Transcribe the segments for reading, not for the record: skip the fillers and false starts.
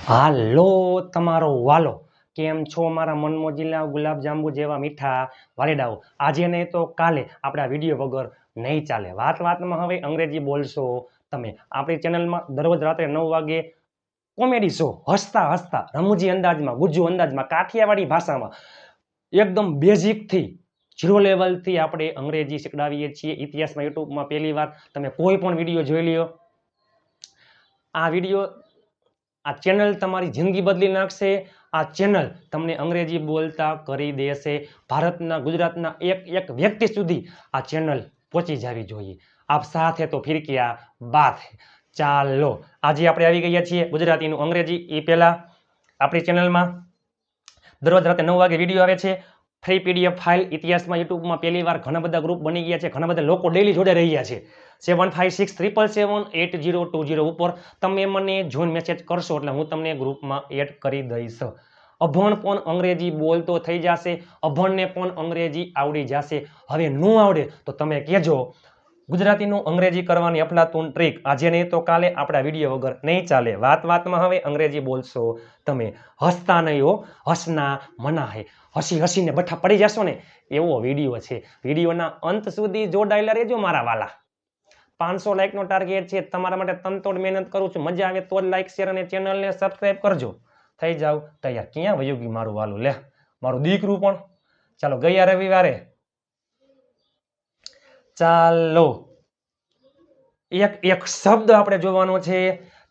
હાલો તમારો વાલો, કેમ છો મારા મનમોજીલા ગુલાબજાંબુ જેવા મીઠા વાલીડાઓ? આજે નહીં તો કાલે આપણા વિડીયો વગર નહીં ચાલે. વાતમાં હવે અંગ્રેજી બોલશો તમે. આપણી ચેનલમાં દરરોજ રાત્રે 9 વાગે કોમેડી શો, હસતા હસતા રમૂજી અંદાજમાં, ગુજ્જુ અંદાજમાં, કાઠિયાવાડી ભાષામાં એકદમ બેઝિકથી 0 લેવલથી આપણે અંગ્રેજી શીખડાવીએ છીએ. ઇતિહાસમાં યુટ્યુબમાં પહેલી વાર તમે કોઈ પણ વિડીયો જોઈ લ્યો. આ ચેનલ તમારી જિંદગી બદલી નાખશે. આ ચેનલ તમને અંગ્રેજી બોલતા કરી દેશે. ભારતના, ગુજરાતના એક વ્યક્તિ સુધી આ ચેનલ પહોંચી જવી જોઈએ. આપ સાથે તો ફિર ક્યા બાત હે. ચાલો આજે આપણે આવી ગયા છીએ ગુજરાતીનું અંગ્રેજી. એ પહેલા આપણી ચેનલમાં દરરોજ રાતે 9 વાગે વિડીયો આવે છે. ફ્રી પીડીએફ ફાઇલ ઇતિહાસમાં યુટ્યુબમાં પહેલી વાર ઘણા બધા ગ્રુપ બની ગયા છે. ઘણા બધા લોકો ડેલી જોડાઈ રહ્યા છે. 7567778020 ઉપર તમે મને જોઈન મેસેજ કરશો એટલે હું તમને ગ્રુપમાં એડ કરી દઈશ. અભણ પણ અંગ્રેજી બોલતો થઈ જશે. અભણને પણ અંગ્રેજી આવડી જશે. હવે ન આવડે તો તમે કહેજો. ગુજરાતીનું અંગ્રેજી કરવાની અફલાતુન ટ્રીક આજે નહીં તો કાલે આપણા વિડીયો વગર નહીં ચાલે. વાતમાં હવે અંગ્રેજી બોલશો તમે. હસતા નહીં હો, હસના મના હે. હસી હસીને બઠા પડી જશો ને એવો વિડીયો છે. વિડીયોના અંત સુધી જોડાયેલા રહેજો મારા વાલા. 500 લાઈકનો ટાર્ગેટ છે. તમારા માટે તનતોડ મહેનત કરું છું. મજા આવે તો લાઈક, શેર અને ચેનલને સબસ્ક્રાઈબ કરજો. થઈ જાવ તૈયાર. ક્યાં વયું ગયું મારું વાલું? લે મારું દીકરું પણ. ચાલો ગયા રવિવારે ચાલો એક શબ્દ આપણે જોવાનો છે.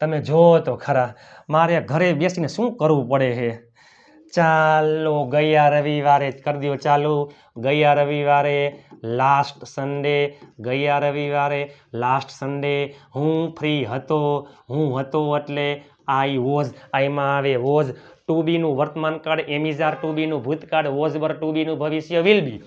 તમે જો તો ખરા મારે ઘરે બેસીને શું કરવું પડે છે. ચાલો ગયા રવિવારે કરી દો ચાલુ. ગયા રવિવારે લાસ્ટ સન્ડે હું ફ્રી હતો. હું હતો એટલે આઈ વોઝ. આઈમાં આવે વોઝ. ટુ બી નું વર્તમાન કાળ એમિઝાર, ટુ બી નું ભૂતકાળ વોઝ વર, ટુ બી નું ભવિષ્ય વિલ બી.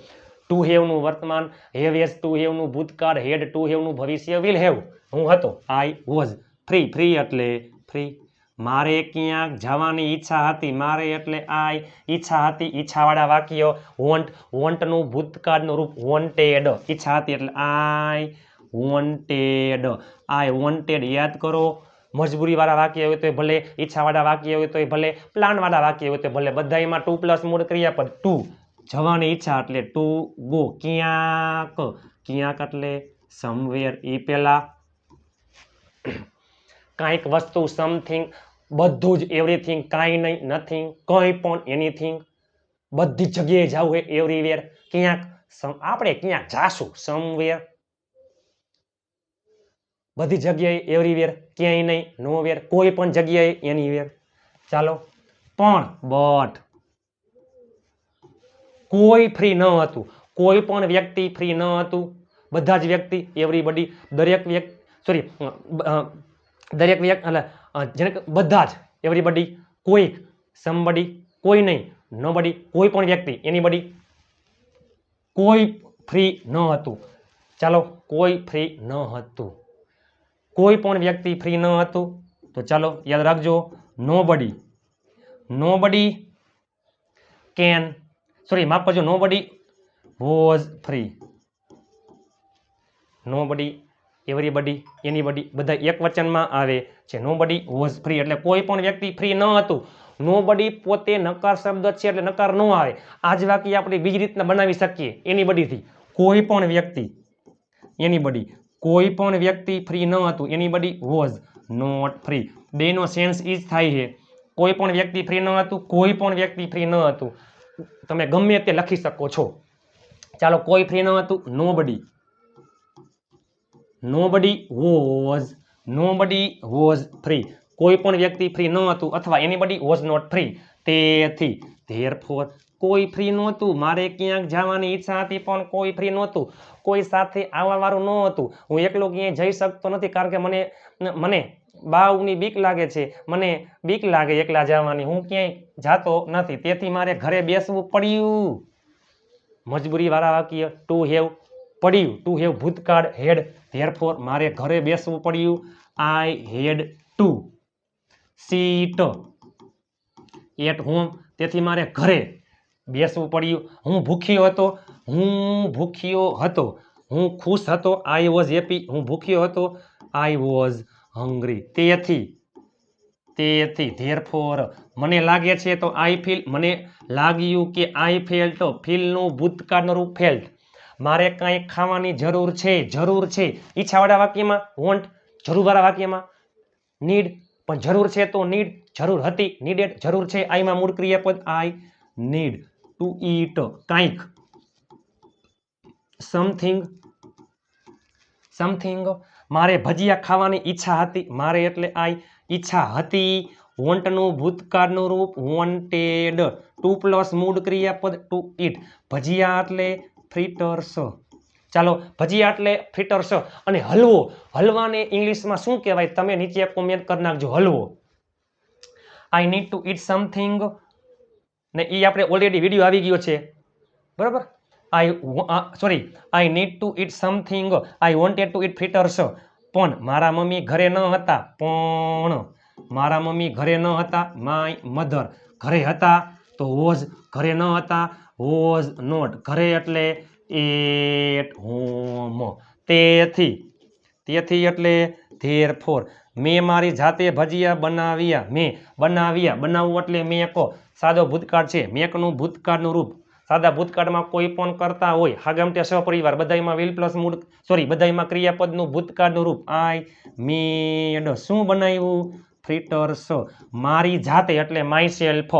ટુ હેવ નું વર્તમાન હેવ હેઝ, ટુ હેવ નું ભૂતકાળ હેડ, ટુ હેવ નું ભવિષ્ય વિલ હેવ. હું હતો આઈ વોઝ ફ્રી એટલે ફ્રી. મારે ક્યાંક જવાની ઈચ્છા હતી. મારે એટલે આઈ. ઈચ્છા હતી ઈચ્છાવાળા વાક્ય વોન્ટનું ભૂતકાળનું રૂપ વોન્ટેડ. ઈચ્છા હતી એટલે આઈ વોન્ટેડ. યાદ કરો. મજબૂરીવાળા વાક્ય હોય તો ભલે, ઈચ્છાવાળા વાક્ય હોય તો ભલે, પ્લાનવાળા વાક્ય હોય તો ભલે, બધામાં 2 + મૂળ ક્રિયાપદ ટુ. જવાની ઈચ્છા એટલે ટુ ગો. ક્યાંક એટલે સમવેર. એ પહેલા કાંઈક વસ્તુ સમથિંગ, બધું જ એવરીથિંગ, કાંઈ નહીં નથિંગ, કંઈ પણ એનીથિંગ, બધી જગ્યાએ જવું હોય એવરીવેર. ક્યાંક આપણે ક્યાંક જાશું સમવેર. બધી જગ્યાએ એવરીવેર, ક્યાંય નહીં નોવેર, કોઈ પણ જગ્યાએ એનીવેર. ચાલો બટ કોઈ ફ્રી ન હતું. કોઈ પણ વ્યક્તિ ફ્રી ન હતું. બધા જ વ્યક્તિ એવરીબડી, દરેક વ્યક્તિ એટલે જેને બધા જ એવરીબડી, કોઈક, સમબડી, કોઈ નહીં, નોબડી, કોઈ પણ વ્યક્તિ એનીબડી, કોઈ ફ્રી ન હતું. ચાલો કોઈ ફ્રી ન હતું. કોઈ પણ વ્યક્તિ ફ્રી ન હતું. તો ચાલો યાદ રાખજો નોબડી કેન, માફ કરજો, nobody was free. Nobody, everybody, anybody બધા એક વચનમાં આવે છે. નોબડી વોઝ ફ્રી એટલે કોઈ પણ વ્યક્તિ ફ્રી ન હતું. નોબડી પોતે નકાર શબ્દ છે એટલે નકાર ન આવે. આ જ વાક્ય આપણે બીજી રીતના બનાવી શકીએ એનીબડીથી. કોઈ પણ વ્યક્તિ એનીબડી, કોઈ પણ વ્યક્તિ ફ્રી ન હતું. Anybody was not free. બેનો સેન્સ ઈ જ થાય છે. કોઈ પણ વ્યક્તિ ફ્રી ન હતું, કોઈ પણ વ્યક્તિ ફ્રી ન હતું. તમે ગમે તે લખી શકો છો. ચાલો કોઈ ફ્રી ન હતું. Nobody was free. કોઈ પણ વ્યક્તિ ફ્રી ન હતું અથવા એનીબડી વોઝ નોટ ફ્રી. તેથી ધેરફોર કોઈ ફ્રી નહોતું. મારે ક્યાંક જવાની ઈચ્છા હતી પણ કોઈ ફ્રી નહોતું. કોઈ સાથે આવવાવાળું ન હતું. હું એકલો ક્યાંય જઈ શકતો નથી કારણ કે મને બાવની બીક લાગે છે. મને બીક લાગે એકલા જવાની. હું ક્યાંય જાતો નથી. તેથી મારે ઘરે બેસવું પડ્યું. મજબૂરીવાળા વાક્ય ટુ હેવ પડ્યું. ટુ હેવ ભૂતકાળ હેડ. ધેરફોર મારે ઘરે બેસવું પડ્યું. આઈ had two seat at home. તેથી મારે ઘરે બેસવું પડ્યું. હું ભૂખ્યો હતો. હું ખુશ હતો. I was happy. હું ભૂખ્યો હતો. આઈ વોઝ હંગ્રી. તેથી ધેરફોર મને લાગે છે તો આઈ ફીલ, મને લાગ્યું કે આઈ ફેલ્ટ, ફીલનું ભૂતકાળનું રૂપ ફેલ્ટ. મારે કંઈક ખાવાની જરૂર છે, જરૂર છે ઈચ્છાવાળા વાક્યમાં, વોન્ટ જરૂરવાળા વાક્યમાં, નીડ પણ જરૂર છે તો નીડ, જરૂર હતી નીડેડ, જરૂર છે આઈમાં મૂળ ક્રિયાપદ આઈ નીડ ટુ ઈટ કંઈક, સમથિંગ, સમથિંગ. મારે ભજીયા ખાવાની ઈચ્છા હતી, મારે એટલે આઈ, ઈચ્છા હતી, વોન્ટનું ભૂતકાળનું રૂપ વોન્ટેડ, ટુ પ્લસ મૂળ ક્રિયાપદ ટુ ઈટ, ભજીયા એટલે ફ્રીટર્સ. ચાલો ભજીયા એટલે ફ્રીટર્સ. અને હલવો, હલવાને ઇંગ્લિશમાં શું કહેવાય તમે નીચે કોમેન્ટ કરી નાખજો. હલવો, I need to eat something, ને એ આપણે ઓલરેડી વિડીયો આવી ગયો છે બરાબર. I need to eat something, I wanted to eat fritters. પણ મારા મમ્મી ઘરે ન હતા, પણ મારા મમ્મી ઘરે ન હતા, માય મધર ઘરે હતા તો વોઝ, ઘરે ન હતા વોઝ નોટ, ઘરે એટલે એટ હોમ, તેથી, તેથી એટલે ધેરફોર. મેં મારી જાતે ભજીયા બનાવ્યા, મેં બનાવ્યા, બનાવવું એટલે મેં કહો, સાદો ભૂતકાળ છે, મેકનું ભૂતકાળનું રૂપ, સાદા ભૂતકાળમાં કોઈ પણ કરતા હોય, હાગમટે સહપરિવાર, બધાયમાં વિલ પ્લસ મૂળ, સોરી બધાયમાં ક્રિયાપદનું ભૂતકાળનું રૂપ આઈ મેડ, શું બનાવ્યું ફ્રીટર્સ. મારી જાતે એટલે માય સેલ્ફ,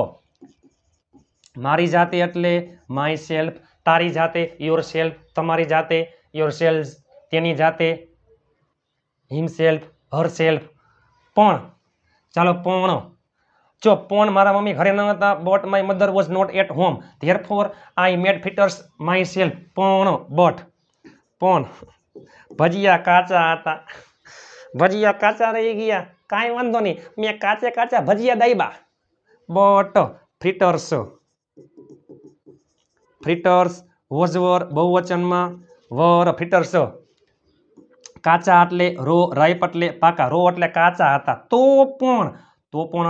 મારી જાતે એટલે માય સેલ્ફ, તારી જાતે યોર સેલ્ફ, તમારી જાતે યોર સેલ્ફ, તેની જાતે હિમસેલ્ફ, હર સેલ્ફ. પણ ચાલો પણ, જો પણ મારા મમ્મી ઘરે ન હતા, but my mother was not at home, therefore I made fritters myself. પણ બટ, પણ ભજીયા કાચા હતા, ભજીયા કાચા રહી ગયા, કાંઈ વાંધો નહીં, મેં કાચે કાચા ભજીયા દાયબા. બટ ફ્રીટર્સ, ફ્રીટર્સ વોઝ વર બહુવચનમાં, વર ફ્રીટર્સ. કાચા એટલે રો, રાઈપ એટલે પાકા, રો એટલે કાચા હતા, તો પણ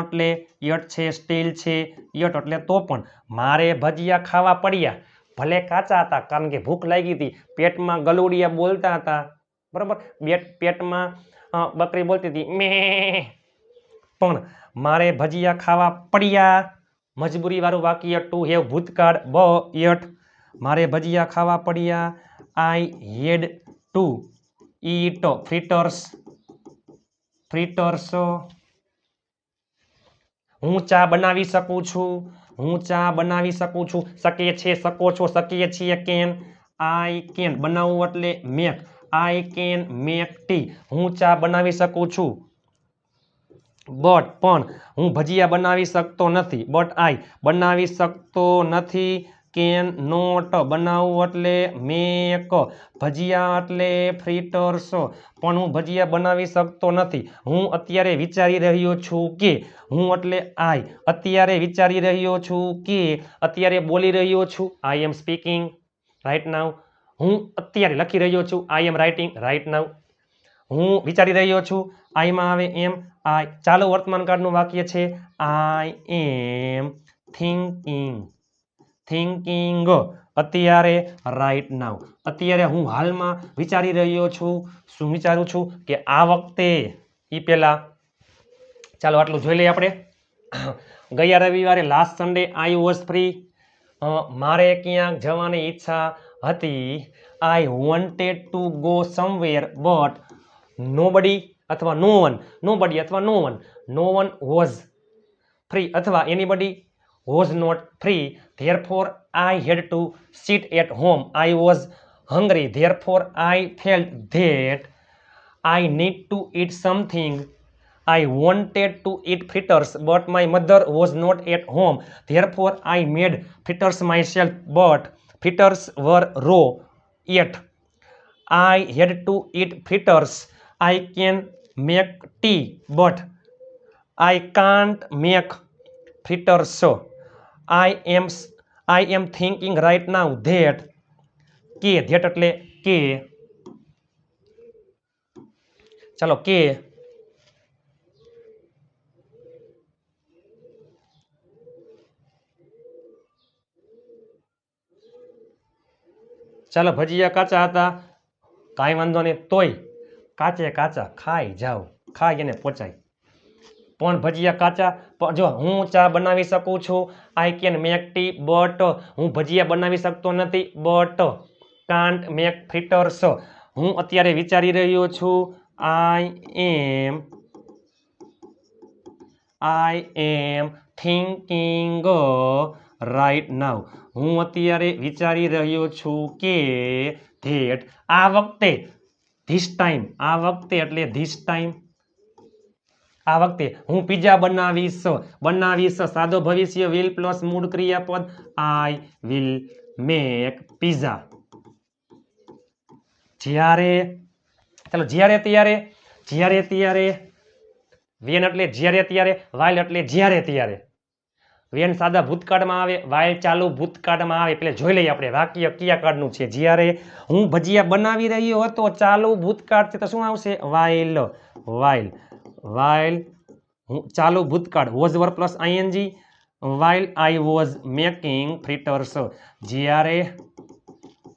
એટલે યટ છે, સ્ટીલ છે, યટ એટલે તો પણ. મારે ભજીયા ખાવા પડ્યા, ભલે કાચા હતા કારણ કે ભૂખ લાગી હતી, પેટમાં ગલુડિયા બોલતા હતા બરાબર, પેટમાં બકરી બોલતી હતી મે, પણ મારે ભજીયા ખાવા પડ્યા, મજબૂરી વાળું વાક્ય ટુ હેવ ભૂતકાળ બ યટ, મારે ભજીયા ખાવા પડ્યા, આઈ હેડ ટુ ઈટ ફ્રીટર્સ, ફ્રીટર્સ. હું ચા બનાવી શકું છું, હું ચા બનાવી શકું છું, શકે છે, શકો છો, શકીએ છીએ, કેન, આઈ કેન, બનાવવું એટલે make, I can make T, હું ચા બનાવી શકું છું. બટ પણ હું ભજીયા બનાવી શકતો નથી, બટ આઈ બનાવી શકતો નથી, કેન નોટ બનાવવું એટલે મેક, ભજીયા એટલે ફ્રીટર્સ, પણ હું ભજીયા બનાવી શકતો નથી. હું અત્યારે વિચારી રહ્યો છું કે, હું એટલે આઈ, અત્યારે વિચારી રહ્યો છું કે, અત્યારે બોલી રહ્યો છું, આઈ એમ સ્પીકિંગ રાઈટ નાઉ, હું અત્યારે લખી રહ્યો છું, આઈ એમ રાઇટિંગ રાઈટ નાઉ, હું વિચારી રહ્યો છું, આઈમાં આવે એમ, આઈ. ચાલુ વર્તમાન કાળનું વાક્ય છે આઈ એમ થિંકિંગ, થિંકિંગ અત્યારે રાઈટ નાઉ, અત્યારે હું હાલમાં વિચારી રહ્યો છું, શું વિચારું છું કે આ વખતે, એ પહેલા. ચાલો આટલું જોઈ લઈએ આપણે. ગયા રવિવારે last Sunday I was free, મારે ક્યાંક જવાની ઈચ્છા હતી, I wanted to go somewhere but nobody અથવા નો વન, નોબડી અથવા no one, no one was free અથવા anybody was not free, therefore I had to sit at home, I was hungry, therefore I felt that I need to eat something, I wanted to eat fritters, but my mother was not at home. Therefore, I made fritters myself, but fritters were raw yet. I had to eat fritters. I can make tea, but I can't make fritters. So I am thinking right now that that એટલે કે ચાલો કે ચાલો ભજીયા કાચા હતા, કાંઈ વાંધો નહીં, તોય કાચે કાચા ખાઈ જાઓ, ખાઈ એને પહોંચાય. પણ ભજીયા કાચા જો હું ચા બનાવી શકું છું આઈ કેન મેક ટી બટ હું ભજીયા બનાવી શકતો નથી બટ કાન્ટ મેક ફ્રીટર્સ હું અત્યારે વિચારી રહ્યો છું આઈ એમ થિંકિંગ રાઈટ નાઉ હું અત્યારે વિચારી રહ્યો છું કે ધેટ આ વખતે ધીસ ટાઈમ આ વખતે એટલે ધીસ ટાઈમ આ વખતે હું પિઝા બનાવીશ સાદો ભવિષ્ય વિલ પ્લસ મૂળ ક્રિયાપદ આઈ વિલ મેક પિઝા જ્યારે ચાલો જ્યારે ત્યારે વેન એટલે જ્યારે ત્યારે વાઇલ એટલે જ્યારે ત્યારે વેન સાદા ભૂતકાળમાં આવે વાઇલ ચાલુ ભૂતકાળમાં આવે એટલે જોઈ લઈએ આપણે વાક્ય કયા કાળનું છે જ્યારે હું ભજીયા બનાવી રહ્યો હતો ચાલુ ભૂતકાળ છે તો શું આવશે વાઇલ હું ચાલુ ભૂતકાળ was were plus I N G while I was making fritters જ્યારે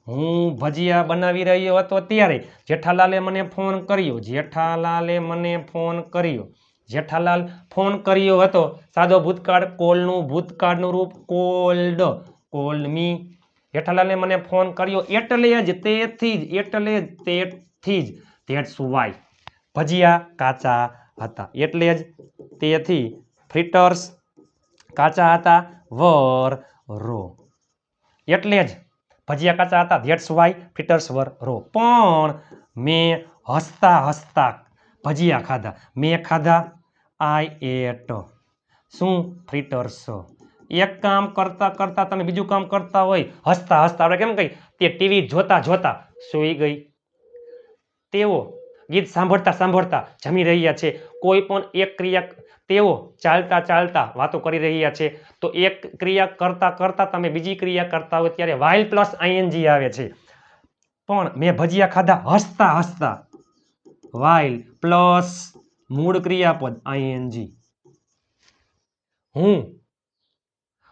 હું ભજીયા બનાવી રહ્યો હતો ત્યારે જેઠાલાલે મને ફોન કર્યો હતો સાદો ભૂતકાળ કોલનું ભૂતકાળનું રૂપ કોલ્ડ મી જેઠાલાલે મને ફોન કર્યો એટલે જ ધેટ્સ વાય ભજીયા કાચા હતા એટલે જ તેથી ફ્રીટર્સ કાચા હતા વર રો એટલે જ ભજીયા કાચા હતા that's why fritters were row પણ મેં હસતા ભજીયા ખાધા મેં ખાધા આઈ એટ શું ફ્રીટર્સ એક કામ કરતા તમે બીજું કામ કરતા હોય હસતા આપણે કેમ કહી તે ટીવી જોતા સૂઈ ગઈ તેઓ ગીત સાંભળતા જમી રહ્યા છે કોઈ પણ એક ક્રિયા તેઓ ચાલતા વાતો કરી રહ્યા છે તો એક ક્રિયા કરતા તમે બીજી ક્રિયા કરતા હોય ત્યારે વાઇલ પ્લસ આઈએનજી આવે છે પણ મેં ભજીયા ખાધા હસતા વાઇલ પ્લસ મૂળ ક્રિયાપદ આઈએનજી હું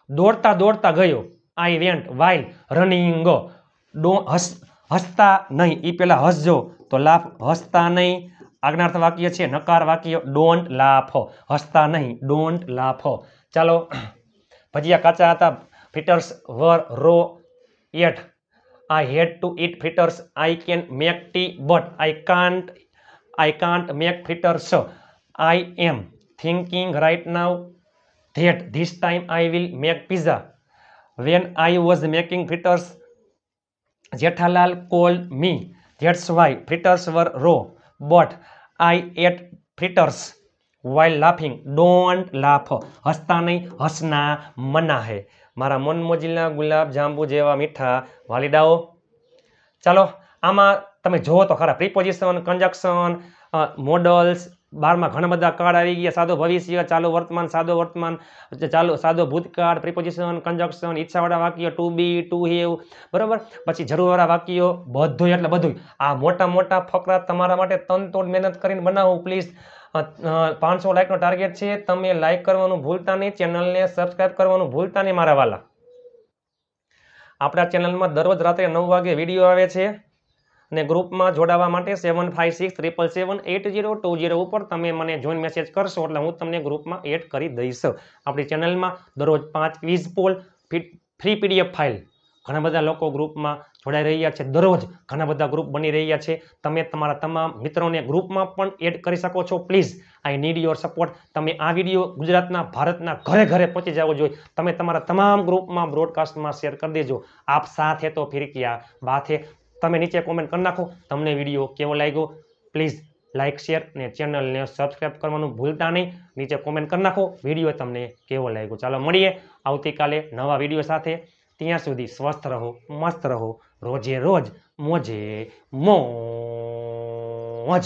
દોડતા ગયો આઈ વેન્ટ વાઇલ રનિંગ હસતા નહીં એ પેલા હસજો તો લાફ હસતા નહીં આજ્ઞાર્થ વાક્ય છે નકાર વાક્ય ડોન્ટ લાફ હસતા નહીં ડોન્ટ લાફ ચાલો ભજીયા કાચા હતા fritters were raw at I had to eat fritters I can make tea but I can't make fritters I am thinking right now that this time I will make pizza when I was making fritters Jethalal called me that's why fritters were raw but I ate fritters while laughing don't laugh હસતા નહીં હસના મના હે મારા મન મોજીલા ગુલાબ જાંબુ જેવા મીઠા વાલીડાઓ ચાલો આમાં તમે જુઓ તો ખરા પ્રિપોઝિશન કંજક્શન મોડલ્સ 12માં ઘણા બધા કાર્ડ આવી ગયા સાદો ભવિષ્ય ચાલુ વર્તમાન સાદો ભૂતકાળ પ્રિપોઝિશન કંજક્શન ઈચ્છાવાળા વાક્ય ટુ બી ટુ હેવ બરોબર પછી જરૂરવાળા વાક્યો બધું એટલે બધું આ મોટા ફકરા તમારા માટે તનતોડ મહેનત કરીને બનાવો પ્લીઝ 500 લાઇકનો ટાર્ગેટ છે તમે લાઇક કરવાનું ભૂલતા નહીં ચેનલને સબસ્ક્રાઇબ કરવાનું ભૂલતા નહીં મારા વાલા આપણા ચેનલમાં દરરોજ રાત્રે 9 વાગે વિડીયો આવે છે ને ગ્રુપમાં જોડાવા માટે 7567778020 ઉપર તમે મને જોઈન મેસેજ કરશો એટલે હું તમને ગ્રુપમાં એડ કરી દઈશ આપણી ચેનલમાં દરરોજ 5 quiz poll free PDF file ઘણા બધા લોકો ગ્રુપમાં જોડાઈ રહ્યા છે દરરોજ ઘણા બધા ગ્રુપ બની રહ્યા છે તમે તમારા તમામ મિત્રોને ગ્રુપમાં પણ એડ કરી શકો છો please I need your support તમે આ વિડીયો ગુજરાતના ભારતના ઘરે પહોંચી જવો જોઈએ તમે તમારા તમામ ગ્રુપમાં બ્રોડકાસ્ટમાં શેર કરી દેજો આપ સાથ હે તો ફિર ક્યા બાત હે તમે નીચે કોમેન્ટ કરી નાખો તમને વિડીયો કેવો લાગ્યો પ્લીઝ લાઇક શેર અને ચેનલને સબસ્ક્રાઇબ કરવાનું ભૂલતા નહીં નીચે કોમેન્ટ કરી નાખો વિડીયો તમને કેવો લાગ્યો ચાલો મળીએ આવતીકાલે નવા વિડીયો સાથે ત્યાં સુધી સ્વસ્થ રહો મસ્ત રહો રોજે રોજ મોજે મોજ